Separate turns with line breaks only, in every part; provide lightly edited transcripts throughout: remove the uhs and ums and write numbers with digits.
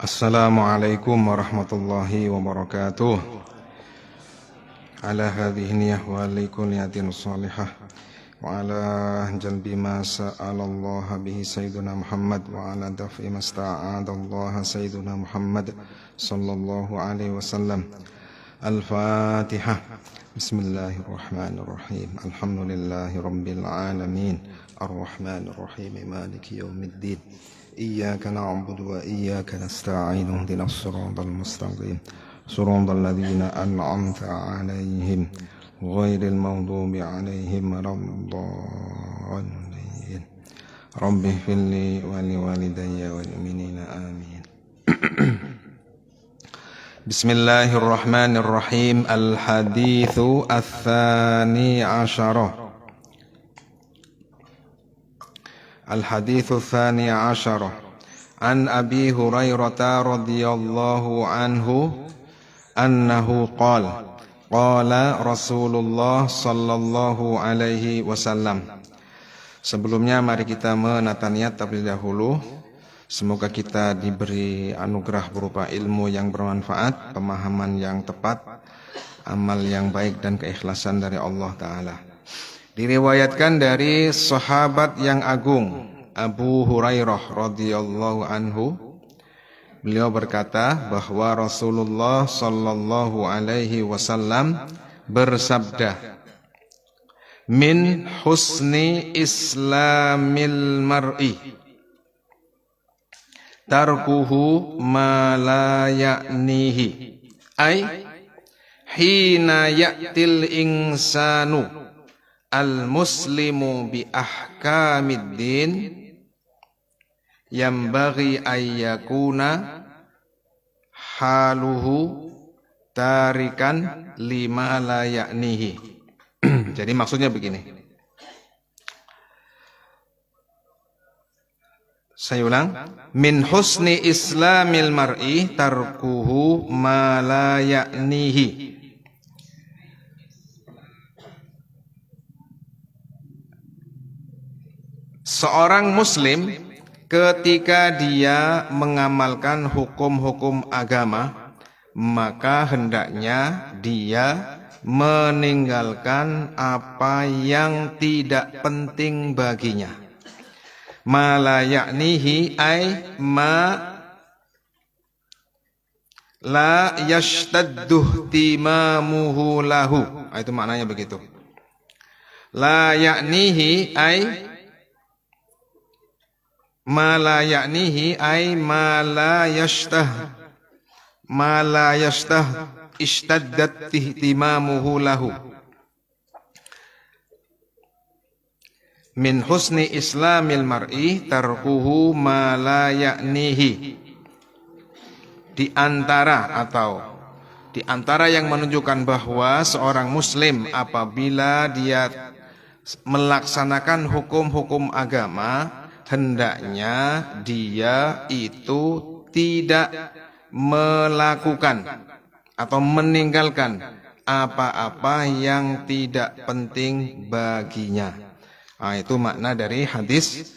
Assalamualaikum warahmatullahi wabarakatuh. Ala hadhihi niyah wa likulliyatin salihah wa ala jalbi ma sa'alallaha bihi sayyiduna Muhammad wa ala daf'i ma sta'adallaha sayyiduna Muhammad sallallahu alaihi wasallam. Al-Fatihah. Bismillahirrahmanirrahim. Alhamdulillahi rabbil alamin. Ar-Rahmanir Rahim. Maliki yaumiddin. Iyyaka na'budu wa iyyaka nasta'in. Ihdinas siratal mustaqim. Siratal ladzina an'amta 'alaihim ghairil maghdubi 'alaihim waladdallin. Rabbi ighfirli wa liwalidayya wal mu'minina amin. Bismillahirrahmanirrahim. Al-haditsu ats-tsani 'asyarah. Al-haditsu ats-tsani 'asyarah. An Abi Hurairah radhiyallahu anhu annahu qala qala Rasulullah sallallahu alaihi wasallam. Sebelumnya mari kita menata niat terlebih dahulu. Semoga kita diberi anugerah berupa ilmu yang bermanfaat, pemahaman yang tepat, amal yang baik dan keikhlasan dari Allah Ta'ala. Diriwayatkan dari sahabat yang agung Abu Hurairah radhiyallahu anhu. Beliau berkata bahwa Rasulullah sallallahu alaihi wasallam bersabda, "Min husni islamil mar'i tarkuhu ma la ya'nihi." Ay hina ya'til insanu al-muslimu bi ahkamid din yambaghi ayyakuna haluhu tarikan lima la ya'nihi. Jadi maksudnya begini. Saya ulang. Min husni islamil mar'i tarkuhu ma la ya'nihi. Seorang muslim ketika dia mengamalkan hukum-hukum agama, maka hendaknya dia meninggalkan apa yang tidak penting baginya. Ma la ya'nihi ay ma la yashtaddu timamuhu lahu. Itu maknanya begitu. La ya'nihi ay ma la ya'nihi ay ma la yashtah ishtaddat ihtimamuhu lahu. Min husni islamil mar'i tarkuhu ma la ya'nihi. Di antara yang menunjukkan bahwa seorang muslim apabila dia melaksanakan hukum-hukum agama, hendaknya dia itu tidak melakukan atau meninggalkan apa-apa yang tidak penting baginya. Itu makna dari hadis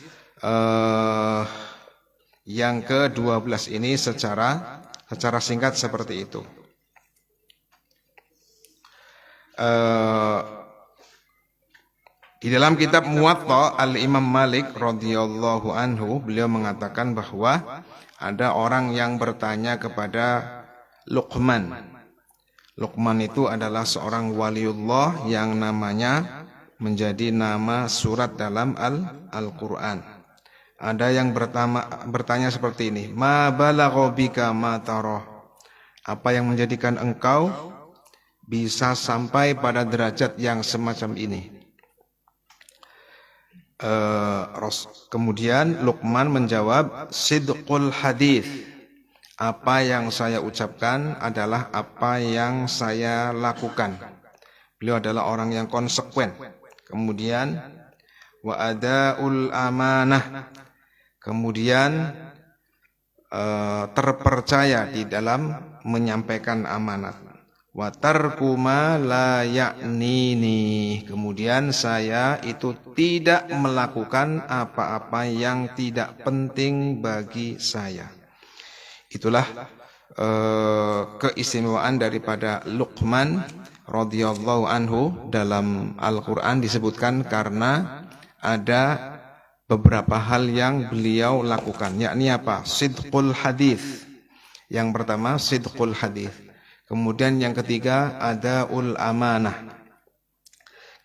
yang ke-12 ini secara singkat seperti itu. Di dalam kitab Muwatta Al-Imam Malik radhiyallahu anhu, beliau mengatakan bahwa ada orang yang bertanya kepada Luqman. Luqman itu adalah seorang waliullah yang namanya menjadi nama surat dalam Al-Quran. Ada yang bertanya seperti ini, ma balagha bika ma tarah. Apa yang menjadikan engkau bisa sampai pada derajat yang semacam ini? Kemudian Luqman menjawab, sidqul hadis. Apa yang saya ucapkan adalah apa yang saya lakukan. Beliau adalah orang yang konsekuen. Kemudian wa adaul amanah. Kemudian terpercaya di dalam menyampaikan amanat. Wa tarku ma la ya'nini. Kemudian saya itu tidak melakukan apa-apa yang tidak penting bagi saya. Itulah keistimewaan daripada Luqman radhiyallahu anhu. Dalam Al-Quran disebutkan karena ada beberapa hal yang beliau lakukan, yakni apa? Sidqul hadis. Yang pertama sidqul hadis. Kemudian yang ketiga adaul amanah.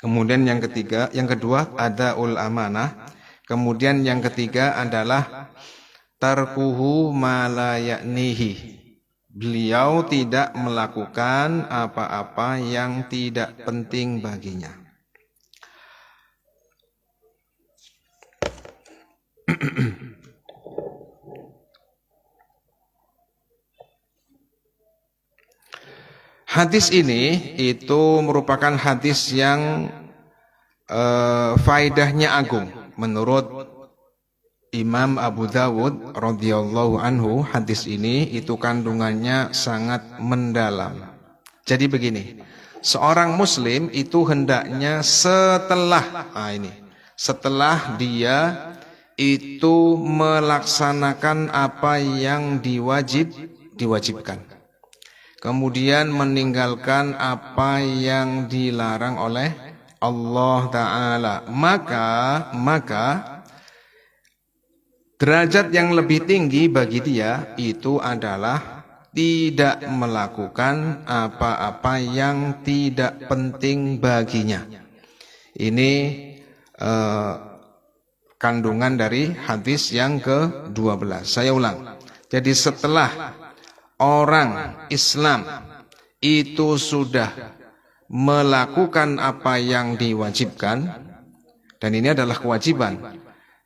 Kemudian yang kedua adaul amanah. Kemudian yang ketiga adalah tarkuhu ma la ya'nihi. Beliau tidak melakukan apa-apa yang tidak penting baginya. Hadis ini itu merupakan hadis yang faedahnya agung. Menurut Imam Abu Dawud radhiyallahu anhu, hadis ini itu kandungannya sangat mendalam. Jadi begini, seorang muslim itu hendaknya setelah dia itu melaksanakan apa yang diwajibkan, kemudian meninggalkan apa yang dilarang oleh Allah Ta'ala, maka derajat yang lebih tinggi bagi dia itu adalah tidak melakukan apa-apa yang tidak penting baginya. Ini kandungan dari hadis yang ke-12. Saya ulang. Jadi setelah orang Islam itu sudah melakukan apa yang diwajibkan, dan ini adalah kewajiban,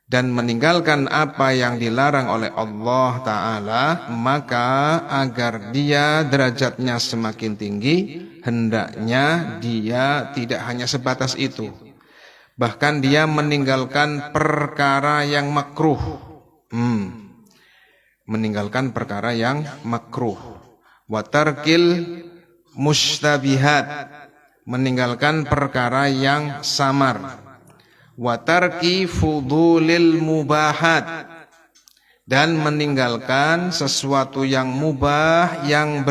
dan meninggalkan apa yang dilarang oleh Allah Ta'ala, maka agar dia derajatnya semakin tinggi, hendaknya dia tidak hanya sebatas itu, bahkan dia meninggalkan perkara yang makruh. Meninggalkan perkara yang makruh. Wa tarkil mustabihat, meninggalkan perkara yang samar. Wa tarki fudulil mubahat, dan meninggalkan sesuatu yang mubah, yang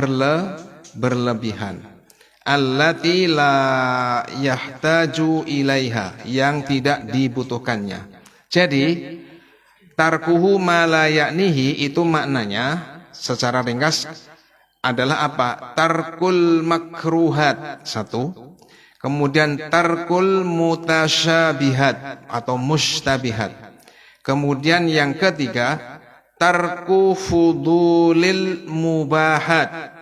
berlebihan. Allati la yahtaju ilaiha, yang tidak dibutuhkannya. Jadi tarkuhu ma la ya'nihi itu maknanya secara ringkas adalah apa? Tarkul makruhat, satu. Kemudian tarkul mutasyabihat atau mustabihat. Kemudian yang ketiga tarku fudulil mubahat.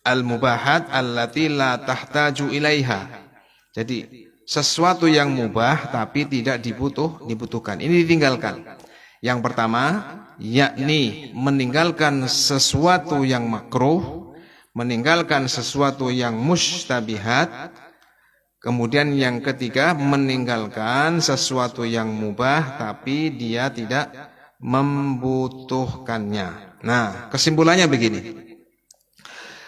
Al-mubahat allati la tahtaju ilaiha. Jadi sesuatu yang mubah tapi tidak dibutuhkan. Ini ditinggalkan. Yang pertama yakni meninggalkan sesuatu yang makruh, meninggalkan sesuatu yang mustabihat. Kemudian yang ketiga meninggalkan sesuatu yang mubah tapi dia tidak membutuhkannya. Nah, kesimpulannya begini.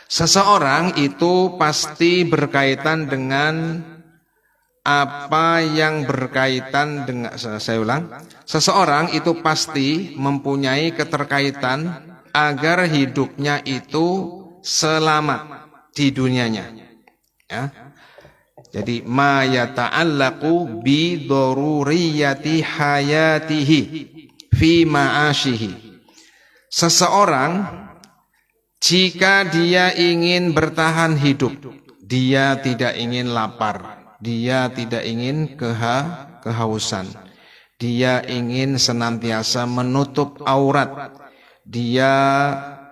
Seseorang itu pasti berkaitan dengan apa yang berkaitan dengan, saya ulang, seseorang itu pasti mempunyai keterkaitan agar hidupnya itu selamat di dunianya. Ya. Jadi ma yata'allaqu bi daruriyati hayatihi fi ma'ashihi. Seseorang jika dia ingin bertahan hidup, dia tidak ingin lapar, dia tidak ingin kehausan, dia ingin senantiasa menutup aurat, dia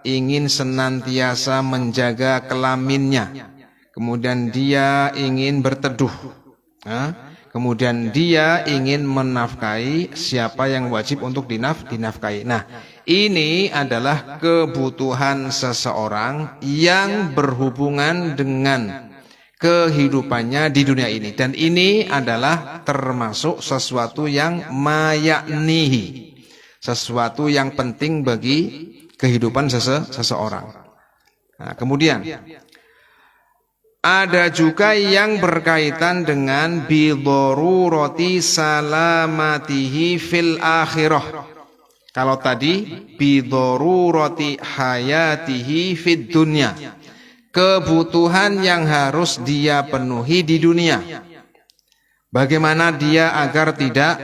ingin senantiasa menjaga kelaminnya, kemudian dia ingin berteduh, kemudian dia ingin menafkahi siapa yang wajib untuk dinafkahi. Nah, ini adalah kebutuhan seseorang yang berhubungan dengan kehidupannya di dunia ini, dan ini adalah termasuk sesuatu yang mayaknihi, sesuatu yang penting bagi kehidupan seseorang. Nah, kemudian ada juga yang berkaitan dengan bidharurati salamatihi fil akhirah. Kalau tadi bidorurati hayatihi fid dunya, kebutuhan yang harus dia penuhi di dunia. Bagaimana dia agar tidak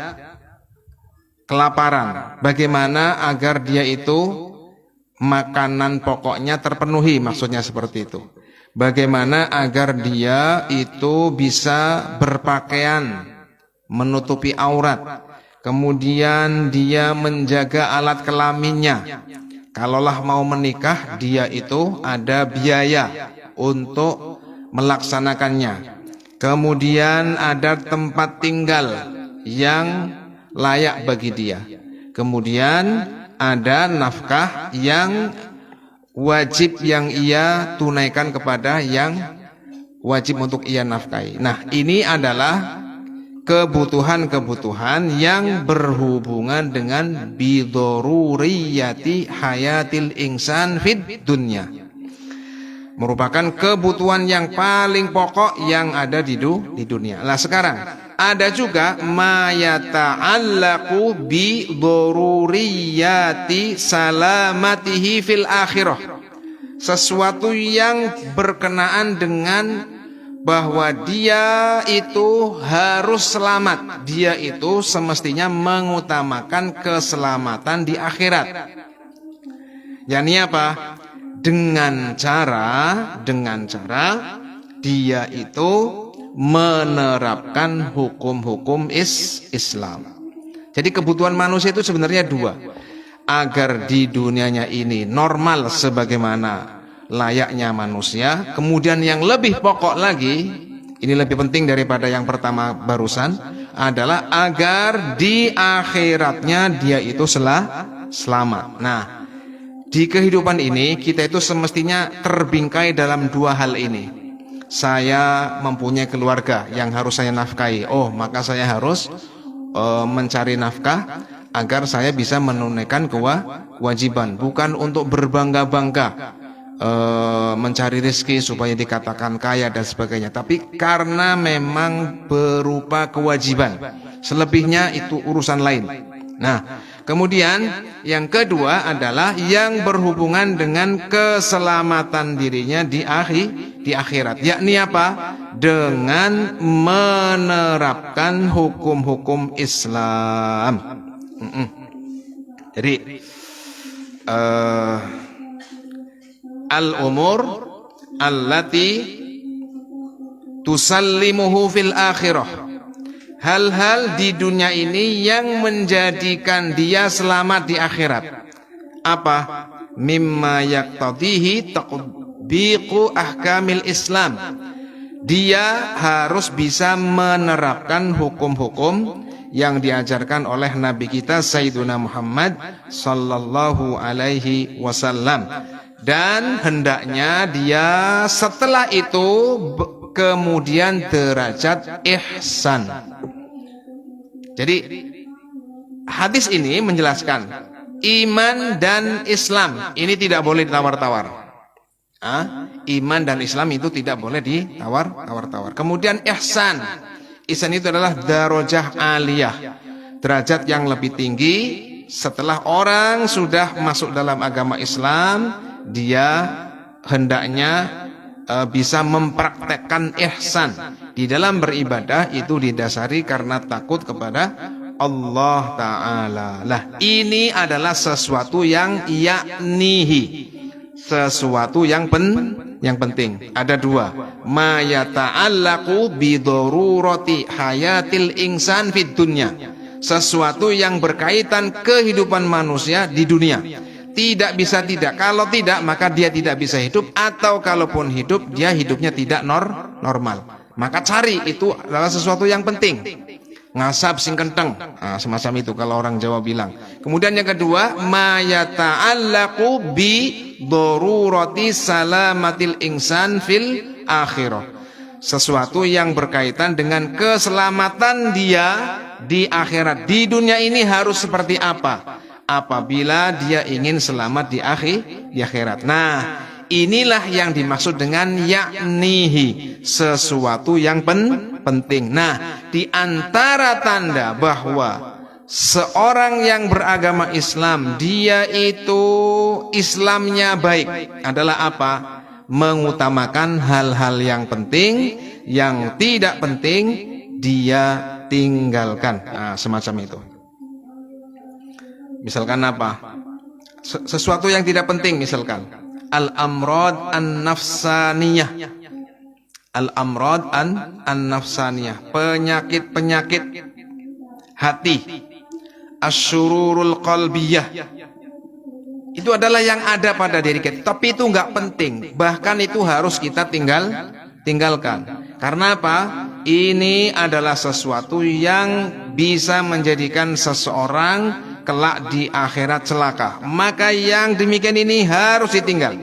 kelaparan? Bagaimana agar dia itu makanan pokoknya terpenuhi, maksudnya seperti itu. Bagaimana agar dia itu bisa berpakaian, menutupi aurat. Kemudian dia menjaga alat kelaminnya. Kalaulah mau menikah, dia itu ada biaya untuk melaksanakannya. Kemudian ada tempat tinggal yang layak bagi dia. Kemudian ada nafkah yang wajib yang ia tunaikan kepada yang wajib untuk ia nafkahi. Nah, ini adalah kebutuhan-kebutuhan yang berhubungan dengan bidoruriyati hayatil insan fid dunya. Merupakan kebutuhan yang paling pokok yang ada di dunia. Nah, sekarang ada juga ma yata'allaqu bidoruriyati salamatihi fil akhirah. Sesuatu yang berkenaan dengan bahwa dia itu harus selamat. Dia itu semestinya mengutamakan keselamatan di akhirat. Yani apa? Dengan cara dia itu menerapkan hukum-hukum Islam. Jadi kebutuhan manusia itu sebenarnya dua. Agar di dunianya ini normal sebagaimana layaknya manusia. Kemudian yang lebih pokok lagi, ini lebih penting daripada yang pertama barusan, adalah agar di akhiratnya dia itu selamat. Nah, di kehidupan ini kita itu semestinya terbingkai dalam dua hal ini. Saya mempunyai keluarga yang harus saya nafkahi. Oh, maka saya harus mencari nafkah agar saya bisa menunaikan kewajiban. Bukan untuk berbangga-bangga mencari rezeki supaya dikatakan kaya dan sebagainya, tapi karena memang berupa kewajiban. Selebihnya itu urusan lain. Nah, kemudian yang kedua adalah yang berhubungan dengan keselamatan dirinya di akhirat. Yakni apa? Dengan menerapkan hukum-hukum Islam. Jadi al-umur allati tusallimuhu fil akhirah. Hal-hal di dunia ini yang menjadikan dia selamat di akhirat. Apa? Mimma yaqtadihi tatbiqu ahkamil Islam. Dia harus bisa menerapkan hukum-hukum yang diajarkan oleh Nabi kita Sayyiduna Muhammad sallallahu alaihi wasallam. Dan hendaknya dia setelah itu kemudian derajat ihsan. Jadi hadis ini menjelaskan iman dan Islam ini tidak boleh ditawar-tawar. Iman dan Islam itu tidak boleh ditawar-tawar. Kemudian ihsan. Ihsan itu adalah darajah aliyah, derajat yang lebih tinggi. Setelah orang sudah masuk dalam agama Islam, dia hendaknya bisa mempraktekkan ihsan di dalam beribadah. Itu didasari karena takut kepada Allah Ta'ala. Lah, ini adalah sesuatu yang yaknihi, sesuatu yang penting. Ada dua. Ma yata'allaqu bidorurati hayatil insan fid dunya. Sesuatu yang berkaitan kehidupan manusia di dunia. Tidak bisa tidak. Kalau tidak, maka dia tidak bisa hidup. Atau kalaupun hidup, dia hidupnya tidak normal. Maka cari, itu adalah sesuatu yang penting. Ngasab sing kenteng, semacam itu kalau orang Jawa bilang. Kemudian yang kedua, ma yata'allaqu bi darurati salamatil insan fil akhirah. Sesuatu yang berkaitan dengan keselamatan dia di akhirat. Di dunia ini harus seperti apa? Apabila dia ingin selamat di akhirat. Nah, inilah yang dimaksud dengan yaknihi, sesuatu yang penting. Nah, di antara tanda bahwa seorang yang beragama Islam, dia itu Islamnya baik adalah apa? Mengutamakan hal-hal yang penting, yang tidak penting dia tinggalkan. Nah, semacam itu. Misalkan apa? Sesuatu yang tidak penting, misalkan al-amrad an-nafsaniyah. Al-amrad an-nafsaniyah, penyakit-penyakit hati, asyururul qalbiyah. Itu adalah yang ada pada diri kita, tapi itu enggak penting. Bahkan itu harus kita tinggalkan. Karena apa? Ini adalah sesuatu yang bisa menjadikan seseorang kelak di akhirat celaka. Maka yang demikian ini harus ditinggal.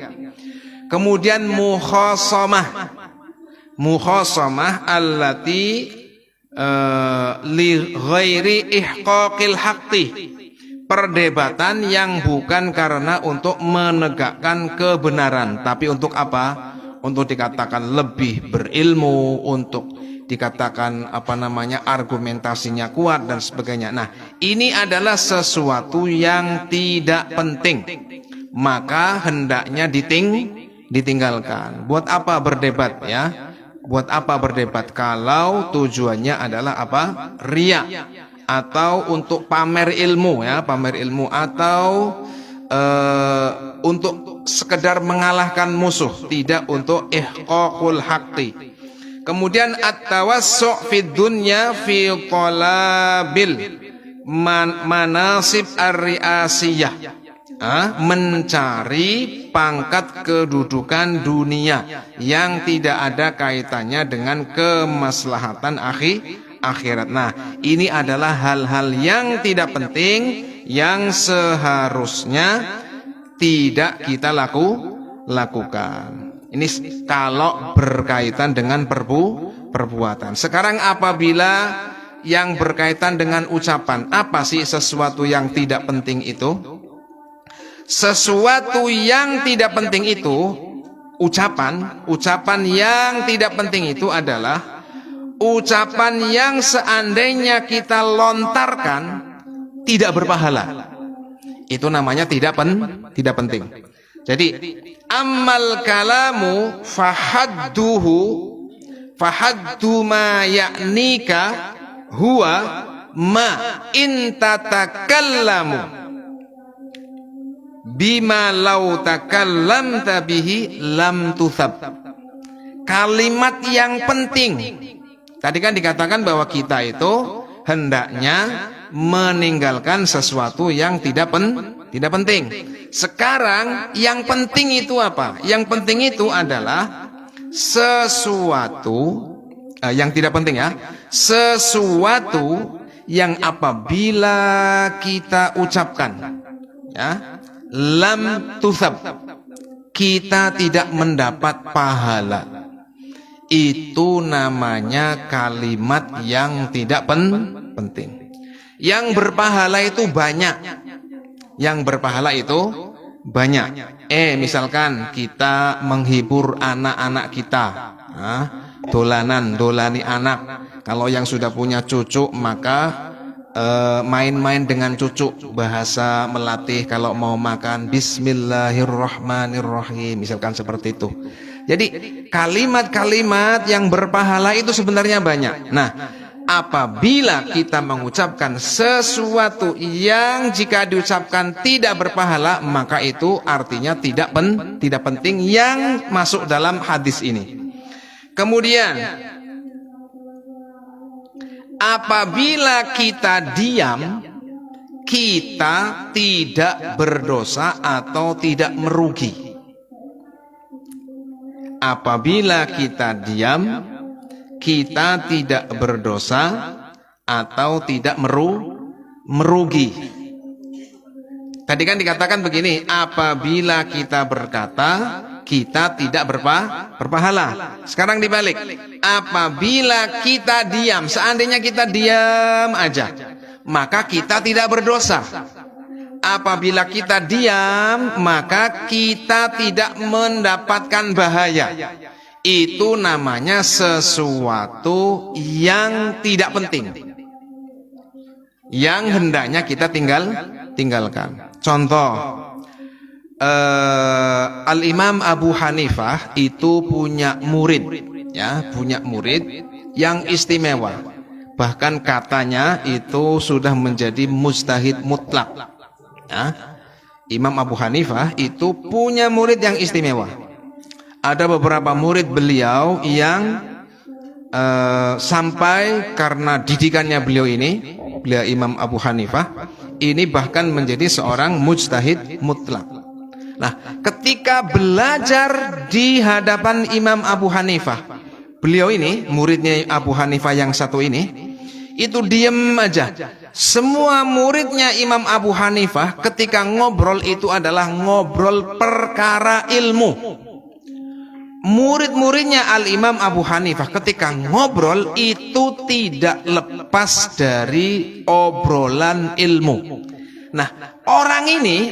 Kemudian mukhasamah allati li ghairi ihqaqil haqqi, perdebatan yang bukan karena untuk menegakkan kebenaran, tapi untuk apa? Untuk dikatakan lebih berilmu, untuk dikatakan argumentasinya kuat dan sebagainya. Nah, ini adalah sesuatu yang tidak penting, maka hendaknya ditinggalkan. Buat apa berdebat ya? Buat apa berdebat kalau tujuannya adalah apa? Riya, atau untuk pamer ilmu ya, pamer ilmu, atau untuk sekedar mengalahkan musuh, tidak untuk ihqaqul haqqi. Kemudian at-tawassu' fid dunya fi talabil manasib ar-riasiyah, mencari pangkat kedudukan dunia yang tidak ada kaitannya dengan kemaslahatan akhirat. Nah, ini adalah hal-hal yang tidak penting yang seharusnya tidak kita lakukan. Ini kalau berkaitan dengan perbuatan. Sekarang apabila yang berkaitan dengan ucapan, apa sih sesuatu yang tidak penting itu? Sesuatu yang tidak penting itu, ucapan yang tidak penting itu adalah ucapan yang seandainya kita lontarkan tidak berpahala. Itu namanya tidak penting. Jadi ammal kalamu fahaddu ma ya'nika huwa ma in tatakallamu bima law takallamta bihi lam tuthab. Kalimat yang penting. Tadi kan dikatakan bahwa kita itu hendaknya meninggalkan sesuatu yang tidak penting. Sekarang yang penting itu apa? Yang penting itu adalah sesuatu yang tidak penting ya. Sesuatu yang apabila kita ucapkan ya, lam tuthab, kita tidak mendapat pahala. Itu namanya kalimat yang tidak penting. Yang berpahala itu banyak. Misalkan kita menghibur anak-anak kita, dolani anak. Kalau yang sudah punya cucu, maka main-main dengan cucu, bahasa melatih kalau mau makan bismillahirrahmanirrahim, misalkan seperti itu. Jadi kalimat-kalimat yang berpahala itu sebenarnya banyak. Nah, apabila kita mengucapkan sesuatu yang jika diucapkan tidak berpahala, maka itu artinya tidak penting yang masuk dalam hadis ini. Kemudian apabila kita diam, kita tidak berdosa atau tidak merugi. Apabila kita diam, kita tidak berdosa atau tidak merugi. Tadi kan dikatakan begini, apabila kita berkata, kita tidak berpahala. Sekarang dibalik, apabila kita diam, seandainya kita diam aja, maka kita tidak berdosa. Apabila kita diam, maka kita tidak mendapatkan bahaya. Itu namanya sesuatu yang tidak penting. yang hendaknya kita tinggalkan. Contoh, Al-Imam Abu Hanifah itu punya murid, ya, punya murid yang istimewa. Bahkan katanya itu sudah menjadi mujtahid mutlak. Ya. Imam Abu Hanifah itu punya murid yang istimewa. Ada beberapa murid beliau yang sampai karena didikannya beliau ini, beliau Imam Abu Hanifah ini bahkan menjadi seorang mujtahid mutlak. Nah, ketika belajar di hadapan Imam Abu Hanifah, beliau ini, muridnya Abu Hanifah yang satu ini, itu diem aja. Semua muridnya Imam Abu Hanifah ketika ngobrol itu adalah ngobrol perkara ilmu. Murid-muridnya Al-Imam Abu Hanifah ketika ngobrol itu tidak lepas dari obrolan ilmu. Nah, orang ini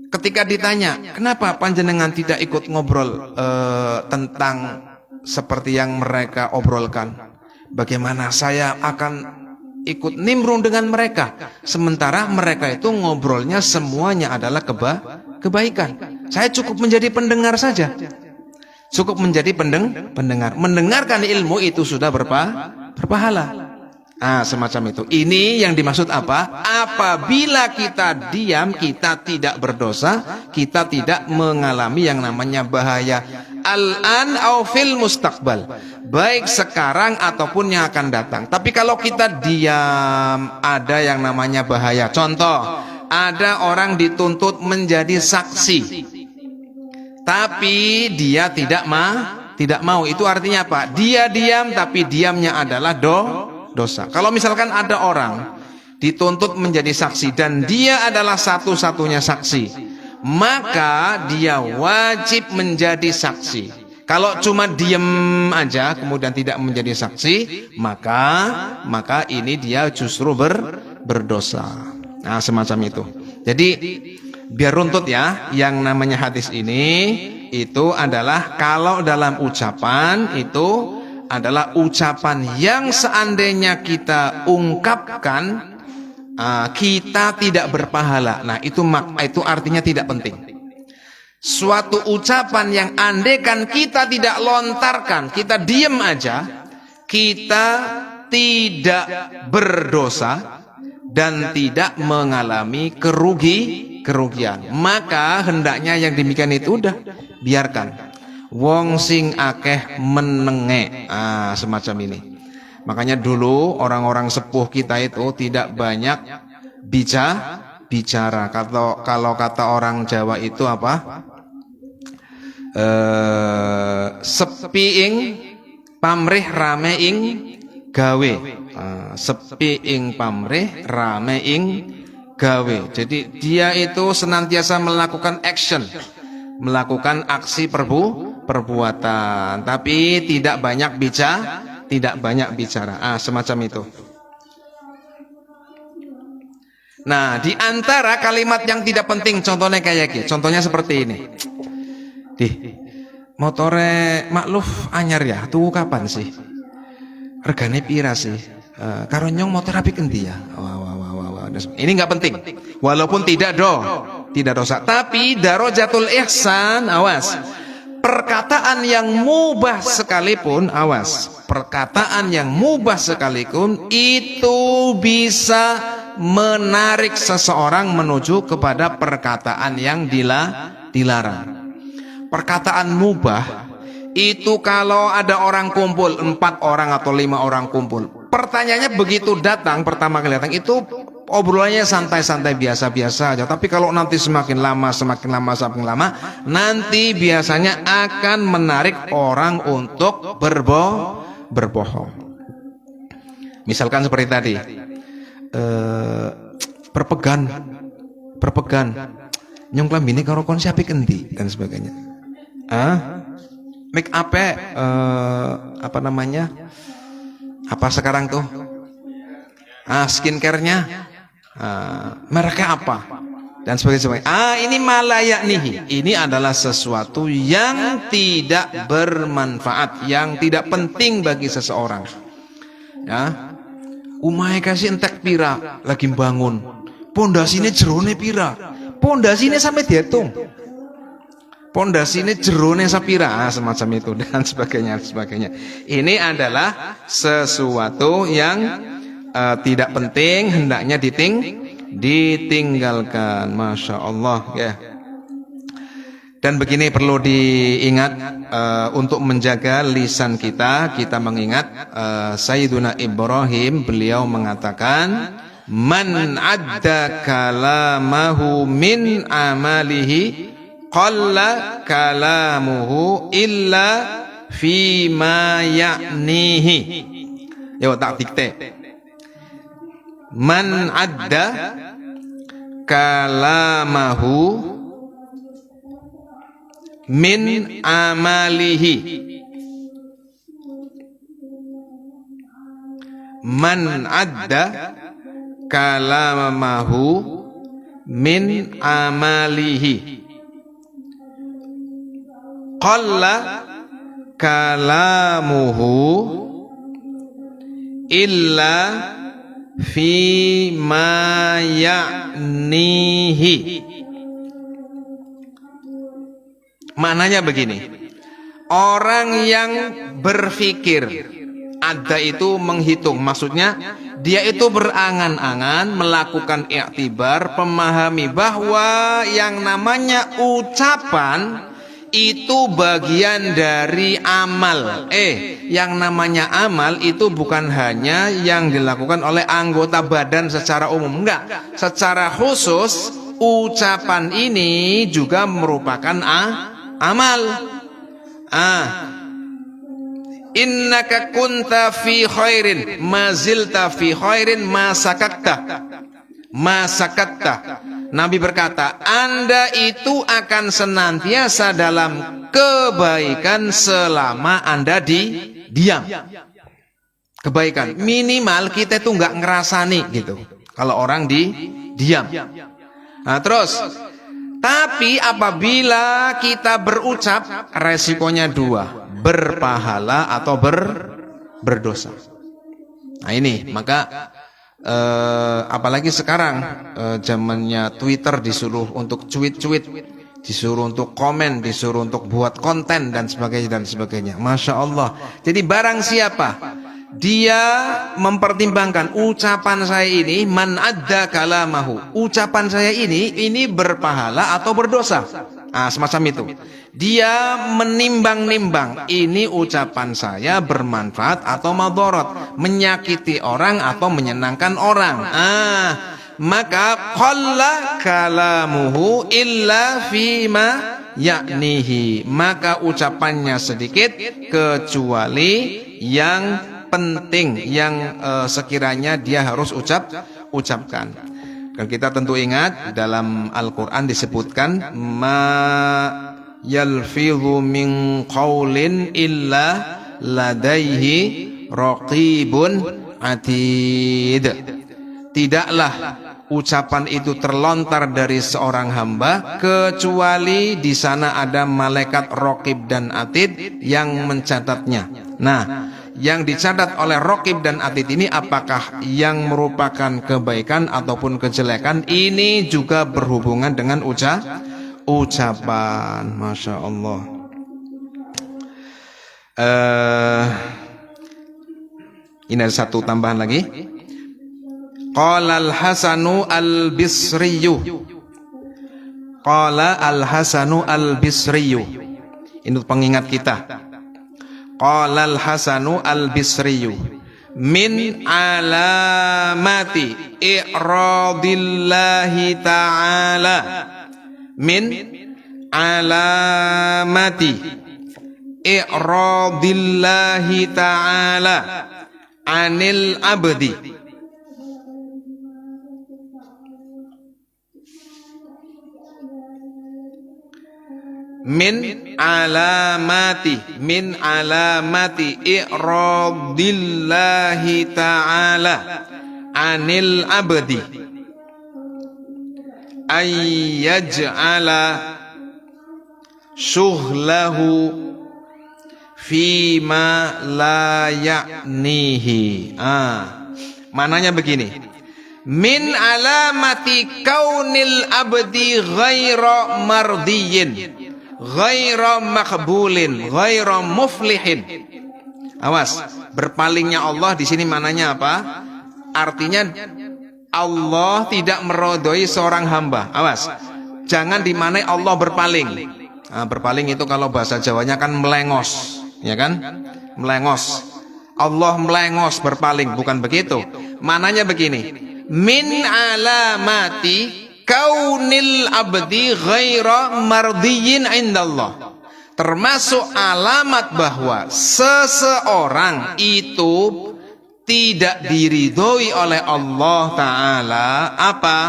ketika ditanya, kenapa panjenengan tidak ikut ngobrol tentang seperti yang mereka obrolkan? Bagaimana saya akan ikut nimbrung dengan mereka? Sementara mereka itu ngobrolnya semuanya adalah kebaikan. Saya cukup menjadi pendengar saja. Cukup menjadi pendengar. Mendengarkan ilmu itu sudah berpahala. Semacam itu. Ini yang dimaksud apa? Apabila kita diam, kita tidak berdosa, kita tidak mengalami yang namanya bahaya. Al-an au fil mustaqbal. Baik sekarang ataupun yang akan datang. Tapi kalau kita diam, ada yang namanya bahaya. Contoh, ada orang dituntut menjadi saksi, tapi dia tidak mau. Itu artinya apa? Dia diam, tapi diamnya adalah dosa. Kalau misalkan ada orang dituntut menjadi saksi dan dia adalah satu-satunya saksi, maka dia wajib menjadi saksi. Kalau cuma diem aja kemudian tidak menjadi saksi, maka ini dia justru berdosa. Nah, semacam itu. Jadi biar runtut ya, yang namanya hadis ini itu adalah kalau dalam ucapan itu adalah ucapan yang seandainya kita ungkapkan kita tidak berpahala. Nah, itu artinya tidak penting. Suatu ucapan yang andaikan kita tidak lontarkan, kita diem aja, kita tidak berdosa dan tidak mengalami kerugian. Maka hendaknya yang demikian itu udah biarkan. Wong sing akeh menenge, semacam ini. Makanya dulu orang-orang sepuh kita itu tidak banyak bicara. Kalau kata orang Jawa itu apa? Sepi ing pamrih rame ing gawe. Sepi ing pamrih rame ing gawe. Jadi dia itu senantiasa melakukan action, melakukan aksi perbuatan, tapi tidak banyak bicara. Semacam itu. Nah, di antara kalimat yang tidak penting, contohnya kayak gini. Contohnya seperti ini. Motore makluf anyar ya, tuh kapan sih? Regane pira sih? Karo nyong motor apik endi ya? Wah. Ini nggak penting. Walaupun tidak dosa, tapi darojatul ihsan, awas. Perkataan yang mubah sekalipun, awas. Perkataan yang mubah sekalipun itu bisa menarik seseorang menuju kepada perkataan yang dilarang. Perkataan mubah itu kalau ada orang kumpul, 4 orang atau 5 orang kumpul, pertanyaannya begitu datang, pertama kali datang itu obrolannya santai-santai biasa-biasa aja. Tapi kalau nanti semakin lama, nanti biasanya akan menarik orang untuk berbohong. Misalkan seperti tadi, perpegan nyong klambine karo kon siapa endi dan sebagainya. Make up apa namanya? Apa sekarang tuh? Skincare-nya. Mereknya apa? Dan sebagainya. Ini malayaknihi. Ini adalah sesuatu yang tidak bermanfaat, yang tidak penting bagi seseorang. Ya. Umahe kasih entek pira lagi bangun. Pondasine jerone pira? Pondasine sampai dihitung. Pondasine jerone sapira, semacam itu dan sebagainya. Ini adalah sesuatu yang tidak penting, hendaknya ditinggalkan. Masya Allah ya. Dan begini perlu diingat untuk menjaga lisan kita mengingat Sayyiduna Ibrahim, beliau mengatakan man adda kalamahu min amalihi qalla kalamuhu illa fima ya'nihi. Yo tak dikte. Man adda kalamahu min amalihi. Man adda kalamahu min amalihi qalla kalamuhu illa fi ma ya'nihi. Maknanya begini, orang yang berpikir, ada itu menghitung, maksudnya dia itu berangan-angan, melakukan iktibar, memahami bahwa yang namanya ucapan itu bagian dari amal. Yang namanya amal itu bukan hanya yang dilakukan oleh anggota badan secara umum, enggak. Secara khusus ucapan ini juga merupakan amal. Innaka kunta fi khairin mazilta fi khairin masakatta. Nabi berkata, Anda itu akan senantiasa dalam kebaikan selama Anda diam. Kebaikan minimal kita itu nggak ngerasani gitu kalau orang diam. Nah terus, tapi apabila kita berucap, resikonya dua, berpahala atau berdosa. Nah ini maka apalagi sekarang zamannya Twitter, disuruh untuk tweet, disuruh untuk komen, disuruh untuk buat konten dan sebagainya. Masya Allah. Jadi barang siapa dia mempertimbangkan ucapan saya ini, man adda kalamahu, ucapan saya ini berpahala atau berdosa, semacam itu. Dia menimbang-nimbang, ini ucapan saya bermanfaat atau madharat, menyakiti orang atau menyenangkan orang. Maka qalla kalamuhu illa fima ya'nihi, maka ucapannya sedikit kecuali yang penting, yang sekiranya dia harus ucapkan. Dan kita tentu ingat dalam Al-Quran disebutkan yalfidhu min qaulin illa ladaihi raqibun atid. Tidaklah ucapan itu terlontar dari seorang hamba kecuali di sana ada malaikat raqib dan atid yang mencatatnya. Nah, yang dicatat oleh raqib dan atid ini apakah yang merupakan kebaikan ataupun kejelekan, ini juga berhubungan dengan ucapan. Masya Allah. Ini ada satu tambahan lagi. Qala al-Hasanu al-Bisriyu. Qala al-Hasanu al-Bisriyu. Ini pengingat kita. Qala al-Hasanu al-Bisriyu. Min alamati i'radillahi ta'ala. Min alamati i'radillahi ta'ala anil abdi. Min alamati i'radillahi ta'ala anil abdi ayyaj'ala syughlahu fima la ya'nihi. Mananya begini. Min alamati kaunil abdi ghaira mardiyin, ghaira makbulin, ghaira muflihin. Awas, berpalingnya Allah di sini mananya apa? Artinya Allah tidak meridhoi seorang hamba. Awas, jangan dimanai Allah berpaling. Nah, berpaling itu kalau bahasa Jawanya kan melengos, ya kan? Melengos. Allah melengos berpaling, bukan begitu. Mananya begini. Min alamati kaunil abdi ghaira mardiyin indallah. Termasuk alamat bahwa seseorang itu tidak diridhoi oleh Allah Ta'ala. Apa?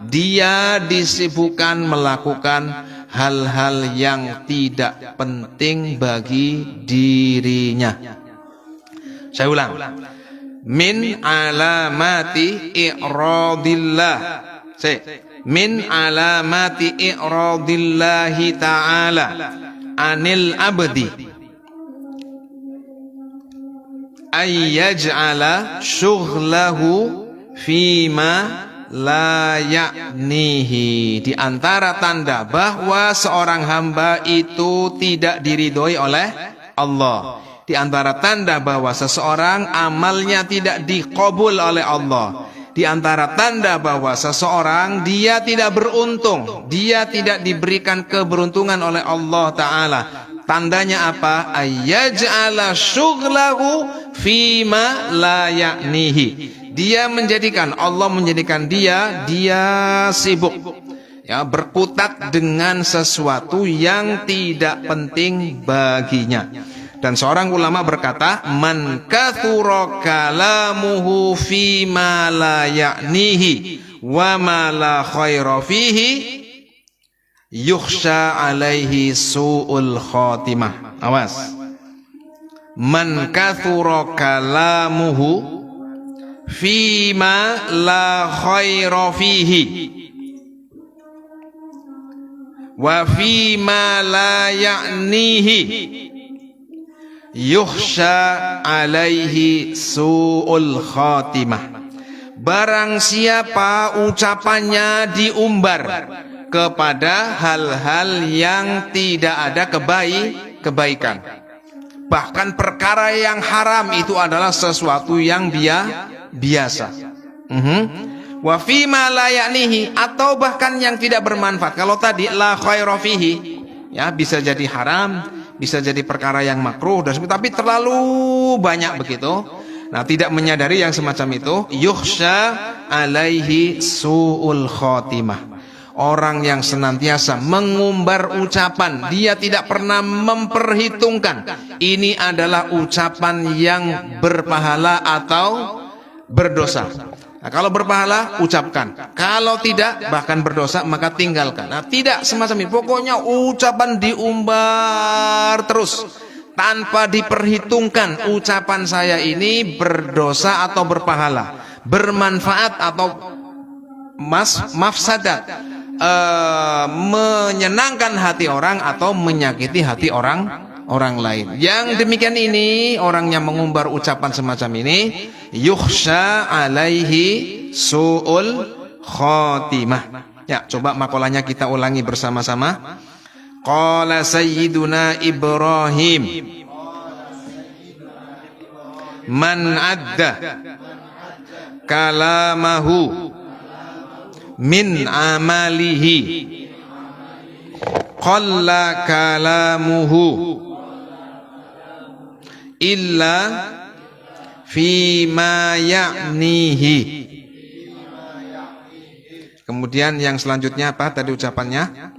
Dia disibukkan melakukan hal-hal yang tidak penting bagi dirinya. Saya ulang. Min alamati i'radillah. Min alamati i'radillahi ta'ala anil abdi ayyaj'ala syughlahu fima la ya'nihi. Di antara tanda bahwa seorang hamba itu tidak diridhoi oleh Allah, di antara tanda bahwa seseorang amalnya tidak diqabul oleh Allah, di antara tanda bahwa seseorang dia tidak beruntung, dia tidak diberikan keberuntungan oleh Allah Ta'ala. Tandanya apa? Ayyaj'ala syughlahu fima la ya'nihi. Dia menjadikan, Allah menjadikan dia sibuk, ya, berkutat dengan sesuatu yang tidak penting baginya. Dan seorang ulama berkata, man kathura kalamuhu fima la ya'nihi wa ma la khaira fihi yukhsha alaihi su'ul khatimah. Awas. Man kathura kalamuhu fima la khaira fihi wa fima la ya'nihi yukhsha alaihi su'ul khatimah. Barang siapa ucapannya diumbar kepada hal-hal yang tidak ada kebaikan, bahkan perkara yang haram itu adalah sesuatu yang biasa. Wa fima la ya'nihi, atau bahkan yang tidak bermanfaat. Kalau tadi la khaira fihi, ya, bisa jadi haram, bisa jadi perkara yang makruh, tapi terlalu banyak begitu. Nah, tidak menyadari yang semacam itu, yukhsha alaihi su'ul khatimah. Orang yang senantiasa mengumbar ucapan, dia tidak pernah memperhitungkan ini adalah ucapan yang berpahala atau berdosa. Nah, kalau berpahala, ucapkan. Kalau tidak, bahkan berdosa, maka tinggalkan. Nah, tidak semacam ini. Pokoknya ucapan diumbar terus, tanpa diperhitungkan ucapan saya ini berdosa atau berpahala, bermanfaat atau mafsadat, menyenangkan hati orang atau menyakiti hati orang lain. Yang demikian ini, orang yang mengumbar ucapan semacam ini, yukhsha alaihi su'ul khatimah. Ya, coba makolahnya kita ulangi bersama-sama. Qala sayyiduna Ibrahim, man adda kalamahu min amalihi qalla kalamuhu illa fima ya'nihi. Kemudian yang selanjutnya apa tadi ucapannya?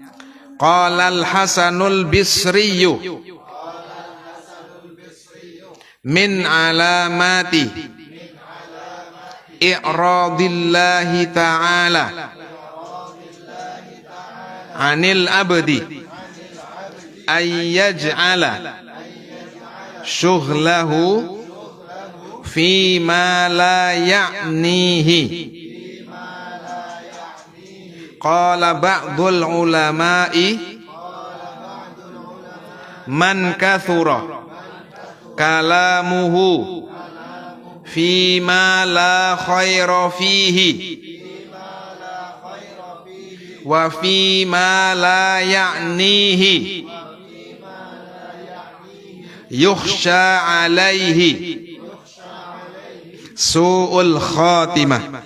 Qalal Hasanul Bisriyu min alamati i'radillahi ta'ala anil abdi ayyaj'ala syughlahu fima la ya'nihi. Qala ba'dul ulama'i man kathura kalamuhu fima la khaira fihi wa fima la ya'nihi yukhsha alaihi su'ul khatimah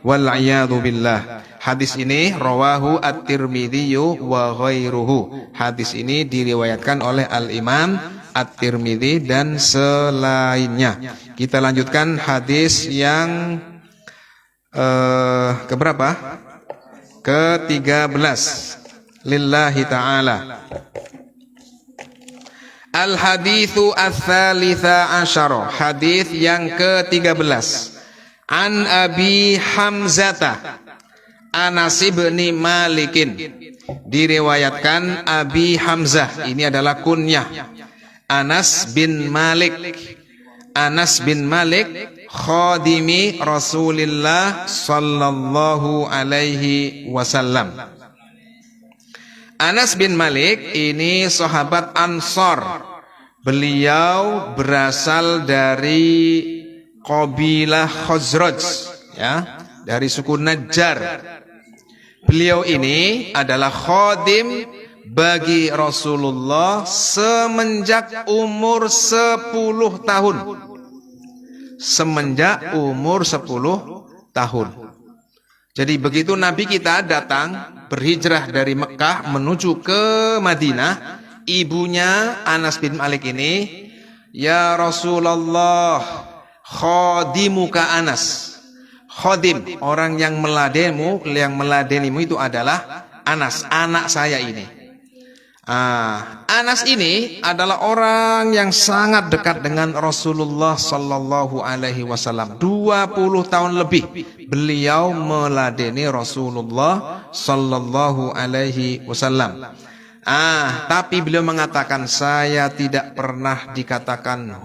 wal'iyadu billah. Hadis ini rawahu at-Tirmidzi wa ghairuhu. Hadis ini diriwayatkan oleh Al-Imam At-Tirmidzi dan selainnya. Kita lanjutkan hadis yang keberapa? Ke-13. Lillahi ta'ala. Al-hadithu ats-tsalitsa asyara. Hadis yang ke-13. An Abi Hamzata Anas bin Malikin. Diriwayatkan Abi Hamzah, ini adalah kunyah. Anas bin Malik. Anas bin Malik khadimi Rasulillah sallallahu alaihi wasallam. Anas bin Malik ini sahabat Ansor. Beliau berasal dari kabilah Khazraj, ya, dari suku Najjar. Beliau ini adalah khadim bagi Rasulullah semenjak umur 10 tahun. Semenjak umur 10 tahun. Jadi begitu Nabi kita datang berhijrah dari Mekah menuju ke Madinah, ibunya Anas bin Malik ini, "Ya Rasulullah, khadimuka Anas." Khadim, orang yang meladenimu itu adalah Anas, anak saya ini. Anas ini adalah orang yang sangat dekat dengan Rasulullah sallallahu alaihi wasallam. 20 tahun lebih beliau meladeni Rasulullah sallallahu alaihi wasallam. Tapi beliau mengatakan, saya tidak pernah dikatakan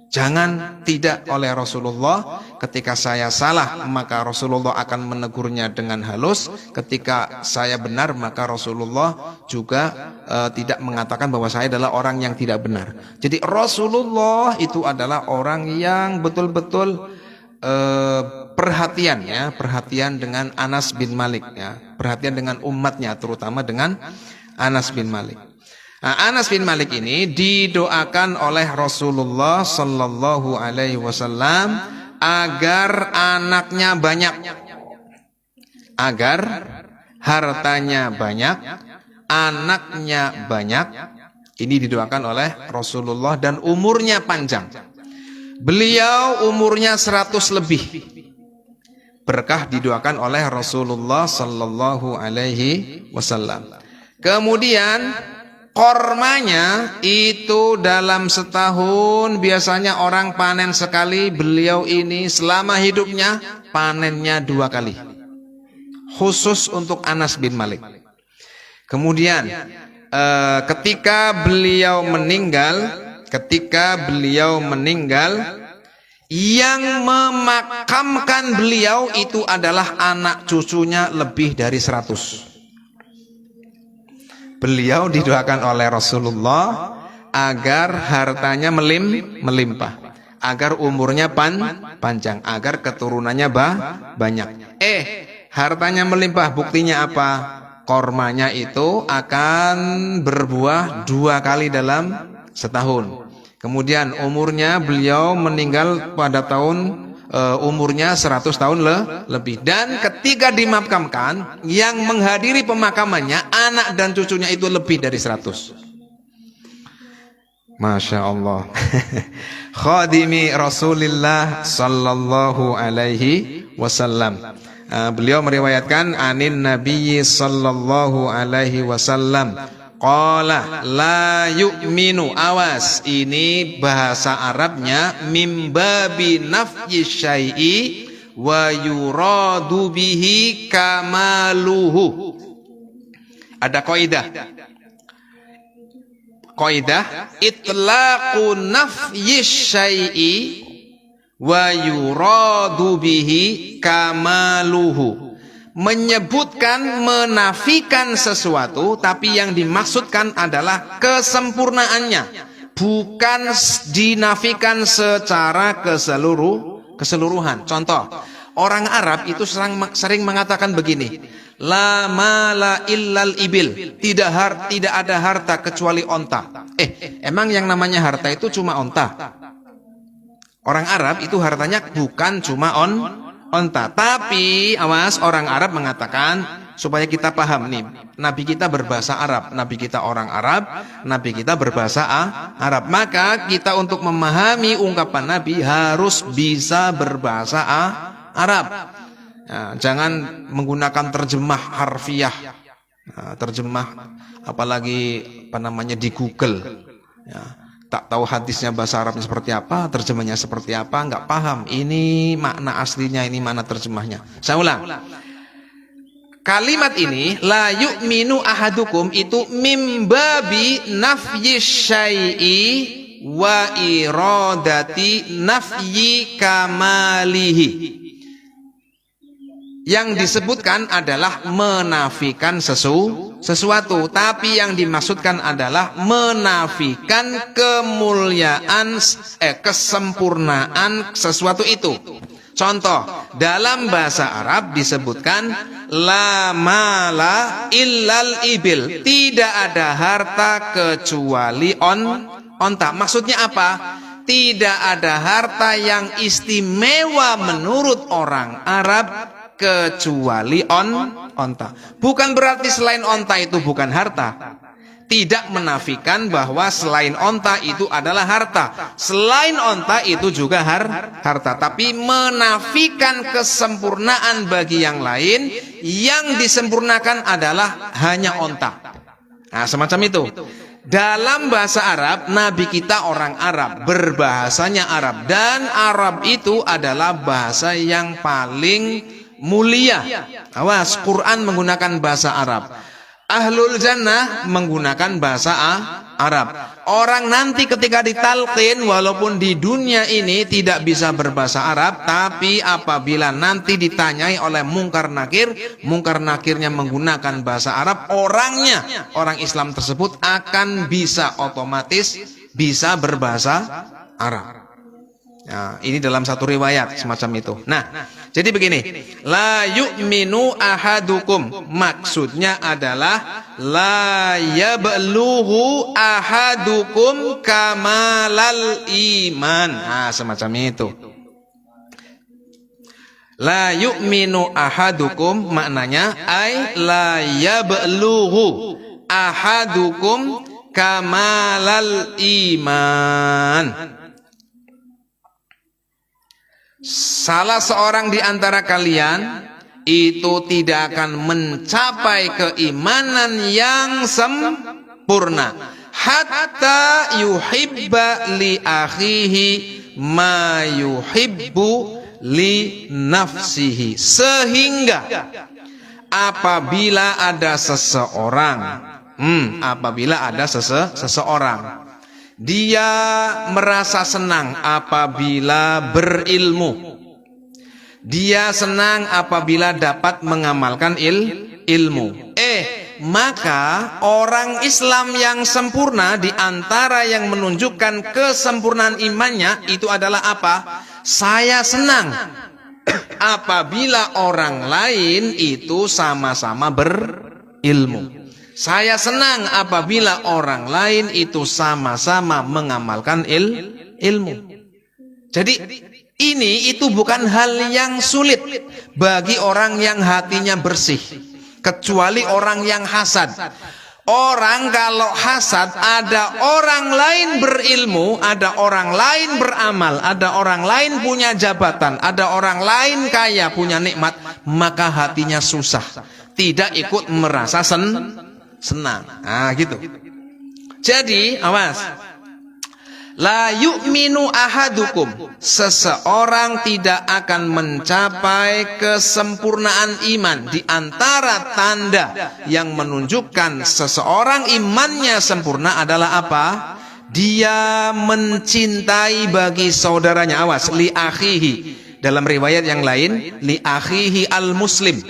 jangan tidak oleh Rasulullah. Ketika saya salah, maka Rasulullah akan menegurnya dengan halus. Ketika saya benar, maka Rasulullah juga tidak mengatakan bahwa saya adalah orang yang tidak benar. Jadi Rasulullah itu adalah orang yang betul-betul perhatian, ya, perhatian dengan Anas bin Malik, ya, perhatian dengan umatnya, terutama dengan Anas bin Malik. Anas bin Malik ini didoakan oleh Rasulullah sallallahu alaihi wasallam agar anaknya banyak, agar hartanya banyak, anaknya banyak. Ini didoakan oleh Rasulullah dan umurnya panjang. Beliau umurnya 100 lebih. Berkah didoakan oleh Rasulullah sallallahu alaihi wasallam. Kemudian kormanya itu dalam setahun biasanya orang panen sekali. Beliau ini selama hidupnya panennya 2 kali, khusus untuk Anas bin Malik. Kemudian ketika beliau meninggal, yang memakamkan beliau itu adalah anak cucunya lebih dari 100. Beliau didoakan oleh Rasulullah agar hartanya melimpah, agar umurnya panjang, agar keturunannya banyak. Hartanya melimpah, buktinya apa? Kormanya itu akan berbuah 2 kali dalam setahun. Kemudian umurnya, beliau meninggal pada tahun umurnya 100 tahun lebih. Dan ketika dimakamkan, yang menghadiri pemakamannya anak dan cucunya itu lebih dari 100. Masya Allah. Khadimi Rasulillah sallallahu alaihi wasallam. Beliau meriwayatkan anin Nabi sallallahu alaihi wasallam qala la yu'minu, awas, ini bahasa Arabnya, mimbabi nafyi syai'i wa yuradu bihi kamaluhu. Ada kaidah itlaqu nafyi syai'i wa yuradu bihi kamaluhu. Menyebutkan, menafikan sesuatu, tapi yang dimaksudkan adalah kesempurnaannya, bukan dinafikan secara keseluruhan. Contoh, orang Arab itu sering mengatakan begini, la mala illal ibil, tidak ada harta kecuali onta. Emang yang namanya harta itu cuma onta? Orang Arab itu hartanya bukan cuma onta, tapi awas, orang Arab mengatakan, supaya kita paham nih, Nabi kita berbahasa Arab, Nabi kita orang Arab, Nabi kita berbahasa Arab. Maka kita untuk memahami ungkapan Nabi harus bisa berbahasa Arab. Nah, jangan menggunakan terjemah harfiah, terjemah apalagi di Google. Ya, tak tahu hadisnya bahasa Arabnya seperti apa, terjemahnya seperti apa, nggak paham. Ini makna aslinya, ini makna terjemahnya. Saya ulang. Kalimat ini, la yu'minu ahadukum, itu mimbabi nafyi syai'i wa iradati nafyi kamalihi. Yang disebutkan adalah menafikan sesuatu, tapi yang dimaksudkan adalah menafikan kemuliaan, kesempurnaan sesuatu itu. Contoh, dalam bahasa Arab disebutkan la mala illal ibil, tidak ada harta kecuali onta. Maksudnya apa? Tidak ada harta yang istimewa menurut orang Arab kecuali onta. Bukan berarti selain onta itu bukan harta. Tidak menafikan bahwa selain onta itu adalah harta. Selain onta itu juga harta. Tapi menafikan kesempurnaan bagi yang lain, yang disempurnakan adalah hanya onta. Nah, semacam itu. Dalam bahasa Arab, Nabi kita orang Arab, berbahasanya Arab. Dan Arab itu adalah bahasa yang paling mulia. Awas, Quran menggunakan bahasa Arab. Ahlul jannah menggunakan bahasa Arab. Orang nanti ketika ditalqin, walaupun di dunia ini tidak bisa berbahasa Arab, tapi apabila nanti ditanyai oleh mungkar nakirnya menggunakan bahasa Arab, orang Islam tersebut akan bisa otomatis bisa berbahasa Arab. Nah, ini dalam satu riwayat semacam itu. Nah, jadi begini, la yu'minu ahadukum, maksudnya adalah la yablughu ahadukum kamalal iman. Nah, semacam itu. La yu'minu ahadukum maknanya ay la yablughu ahadukum kamalal iman. Salah seorang di antara kalian itu tidak akan mencapai keimanan yang sempurna hatta yuhibba li akhihi ma yuhibbu li nafsihi, sehingga apabila ada seseorang dia merasa senang apabila berilmu, dia senang apabila dapat mengamalkan ilmu. Maka orang Islam yang sempurna, di antara yang menunjukkan kesempurnaan imannya itu adalah apa? Saya senang apabila orang lain itu sama-sama berilmu. Saya senang apabila orang lain itu sama-sama mengamalkan ilmu. Jadi itu bukan hal yang sulit bagi orang yang hatinya bersih, kecuali orang yang hasad. Orang kalau hasad, ada orang lain berilmu, ada orang lain beramal, ada orang lain punya jabatan, ada orang lain kaya, punya nikmat, maka hatinya susah, tidak ikut merasa senang. Nah, gitu. Jadi, awas. La yu'minu ahadukum, seseorang tidak akan mencapai kesempurnaan iman. Di antara tanda yang menunjukkan seseorang imannya sempurna adalah apa? Dia mencintai bagi saudaranya. Awas, li akhihi. Dalam riwayat yang lain, li akhihi al-muslim.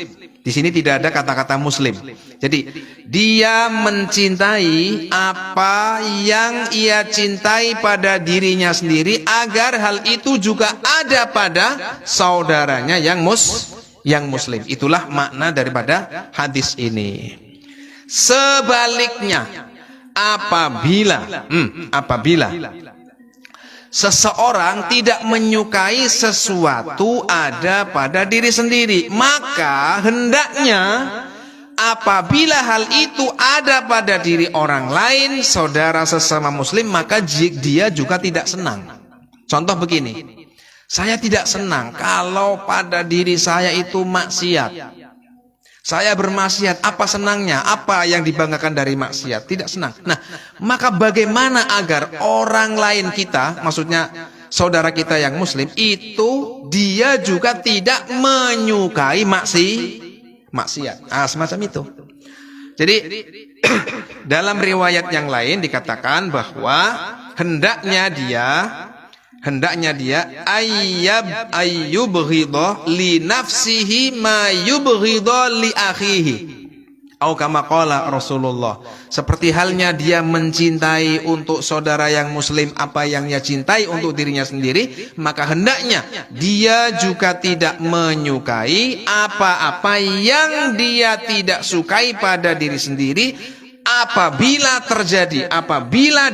Di sini tidak ada kata-kata muslim. Jadi dia mencintai apa yang ia cintai pada dirinya sendiri agar hal itu juga ada pada saudaranya yang muslim. Itulah makna daripada hadis ini. Sebaliknya, apabila seseorang tidak menyukai sesuatu ada pada diri sendiri, maka hendaknya apabila hal itu ada pada diri orang lain, saudara sesama muslim, maka dia juga tidak senang. Contoh begini, saya tidak senang kalau pada diri saya itu maksiat. Saya bermaksiat, apa senangnya? Apa yang dibanggakan dari maksiat? Tidak senang. Nah, maka bagaimana agar orang lain kita, maksudnya saudara kita yang muslim, itu dia juga tidak menyukai maksiat. Semacam itu. Jadi, dalam riwayat yang lain dikatakan bahwa hendaknya dia ayyubghidha li nafsihi ma yubghidha li akhihi. Atau kama qala Rasulullah. Seperti halnya dia mencintai untuk saudara yang muslim apa yang ia cintai untuk dirinya sendiri, maka hendaknya dia juga tidak menyukai apa-apa yang dia tidak sukai pada diri sendiri apabila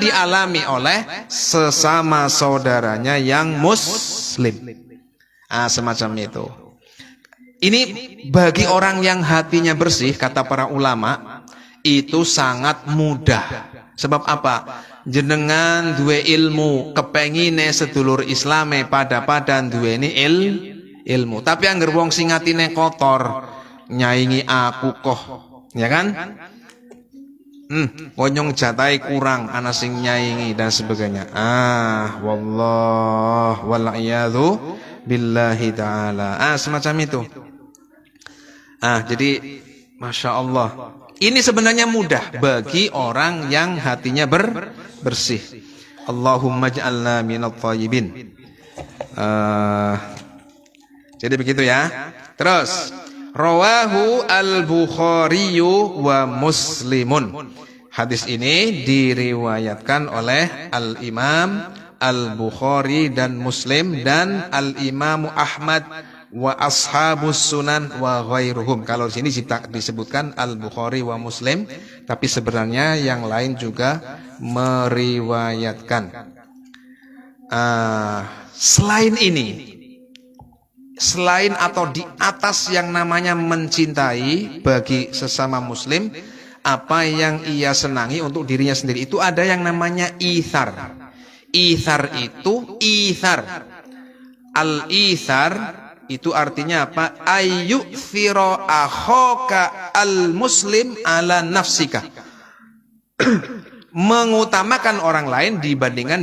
dialami oleh sesama saudaranya yang muslim. Semacam itu. Ini bagi orang yang hatinya bersih, kata para ulama, itu sangat mudah. Sebab apa? Jenengan duwe ilmu, kepengine sedulur islame pada-padan duweni ilmu. Tapi angger wong sing atine kotor, nyaingi aku kok, ya kan? Konyong jatai kurang, ana sing nyaingi dan sebagainya. Wal-iyadzu billahi ta'ala. Semacam itu. Jadi Masya Allah, ini sebenarnya mudah bagi orang yang hatinya bersih. Allahumma ja'alna minat thayyibin. Jadi begitu ya. Terus rawahu al-Bukhari wa Muslimun. Hadis ini diriwayatkan oleh Al-Imam Al-Bukhari dan Muslim dan Al-Imam Ahmad wa ashabus sunan wa ghairuhum. Kalau di sini disebutkan Al-Bukhari wa Muslim, tapi sebenarnya yang lain juga meriwayatkan. Selain atau di atas yang namanya mencintai bagi sesama muslim apa yang ia senangi untuk dirinya sendiri, itu ada yang namanya ithar. Al-ithar itu artinya apa? Ayyuthira akhaka al-muslim ala nafsika. Mengutamakan orang lain dibandingkan dengan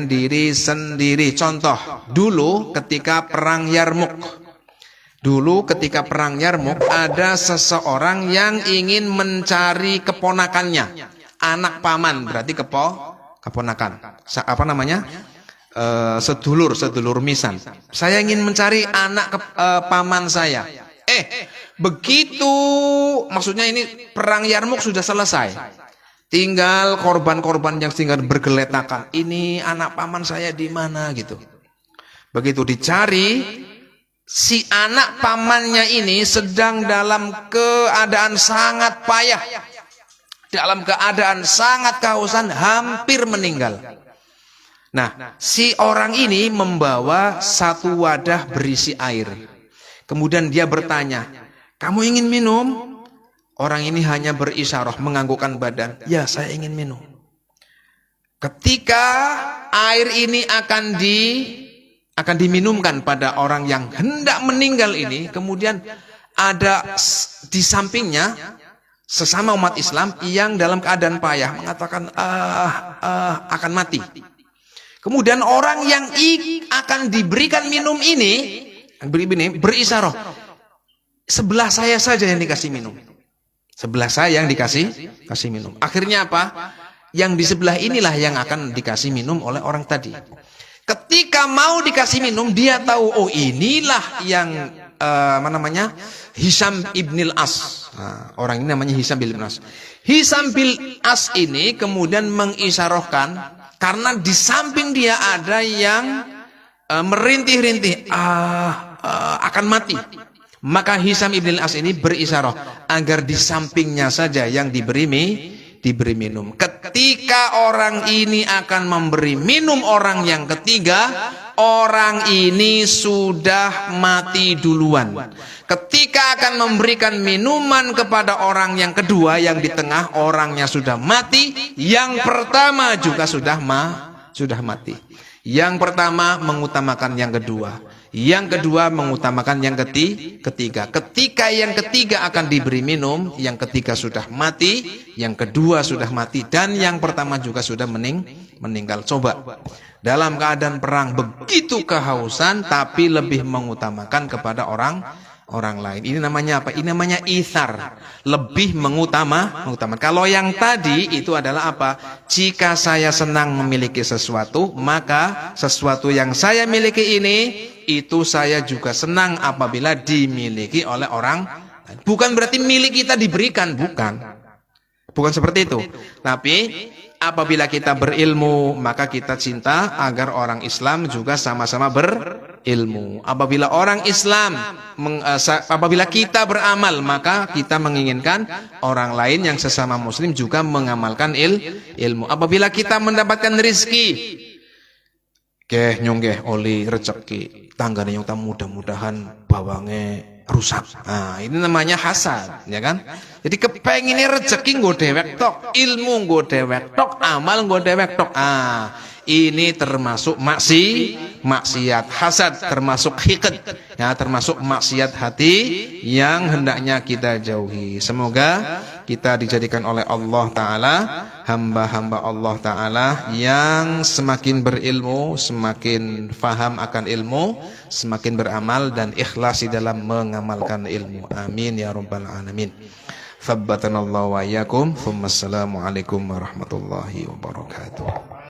diri sendiri. Contoh, dulu ketika perang Yarmuk ada seseorang yang ingin mencari keponakannya, anak paman, berarti keponakan. Apa namanya? Sedulur misan. Saya ingin mencari anak paman saya. Begitu, maksudnya ini perang Yarmuk sudah selesai. Tinggal korban-korban yang tinggal bergeletakan. Ini anak paman saya di mana gitu. Begitu dicari, si anak pamannya ini sedang dalam keadaan sangat payah, dalam keadaan sangat kehausan, hampir meninggal. Nah, si orang ini membawa satu wadah berisi air. Kemudian dia bertanya, "Kamu ingin minum?" Orang ini hanya berisyarah, menganggukkan badan. "Ya, saya ingin minum." Ketika air ini akan diminumkan pada orang yang hendak meninggal ini, kemudian ada di sampingnya sesama umat Islam yang dalam keadaan payah mengatakan akan mati. Kemudian orang yang akan diberikan minum ini berisyarah, "Sebelah saya saja yang dikasih minum." Sebelah saya yang dikasih minum. Akhirnya apa? Yang di sebelah inilah yang akan dikasih minum oleh orang tadi. Ketika mau dikasih minum, dia tahu, oh inilah yang Hisam ibnil As. Nah, orang ini namanya Hisam bin As. Hisam bin As ini kemudian mengisyarahkan, karena di samping dia ada yang merintih-rintih, akan mati. Maka Hisam ibnil As ini berisyarah agar di sampingnya saja yang diberi minum. Ketika orang ini akan memberi minum orang yang ketiga, orang ini sudah mati duluan. Ketika akan memberikan minuman kepada orang yang kedua, yang di tengah, orangnya sudah mati. Yang pertama juga sudah mati. Yang pertama mengutamakan yang kedua. Yang kedua mengutamakan yang ketiga. Ketika yang ketiga akan diberi minum, yang ketiga sudah mati, yang kedua sudah mati, dan yang pertama juga sudah meninggal. Coba, dalam keadaan perang begitu kehausan, tapi lebih mengutamakan kepada orang lain. Ini namanya apa? Ini namanya ithar. Lebih mengutamakan. Kalau yang tadi itu adalah apa? Jika saya senang memiliki sesuatu, maka sesuatu yang saya miliki ini, itu saya juga senang apabila dimiliki oleh orang lain. Bukan berarti milik kita diberikan, bukan seperti itu. Tapi apabila kita berilmu, maka kita cinta agar orang Islam juga sama-sama berilmu. Apabila orang Islam, apabila kita beramal, maka kita menginginkan orang lain yang sesama muslim juga mengamalkan ilmu. Apabila kita mendapatkan rizki, nyonggeh oli rezeki, tanggane yang mudah-mudahan bawange rusak. Nah, ini namanya hasad, ya kan? Jadi kepenginnya rezeki nggo dewek tok, ilmu nggo dewek tok, amal nggo dewek tok. Ini termasuk maksiat hasad, termasuk hiqd, ya, termasuk maksiat hati yang hendaknya kita jauhi. Semoga kita dijadikan oleh Allah Ta'ala hamba-hamba Allah Ta'ala yang semakin berilmu, semakin faham akan ilmu, semakin beramal dan ikhlas di dalam mengamalkan ilmu. Amin ya rabbal alamin. Thabbatanallahu wa iyyakum. Assalamualaikum warahmatullahi wabarakatuh.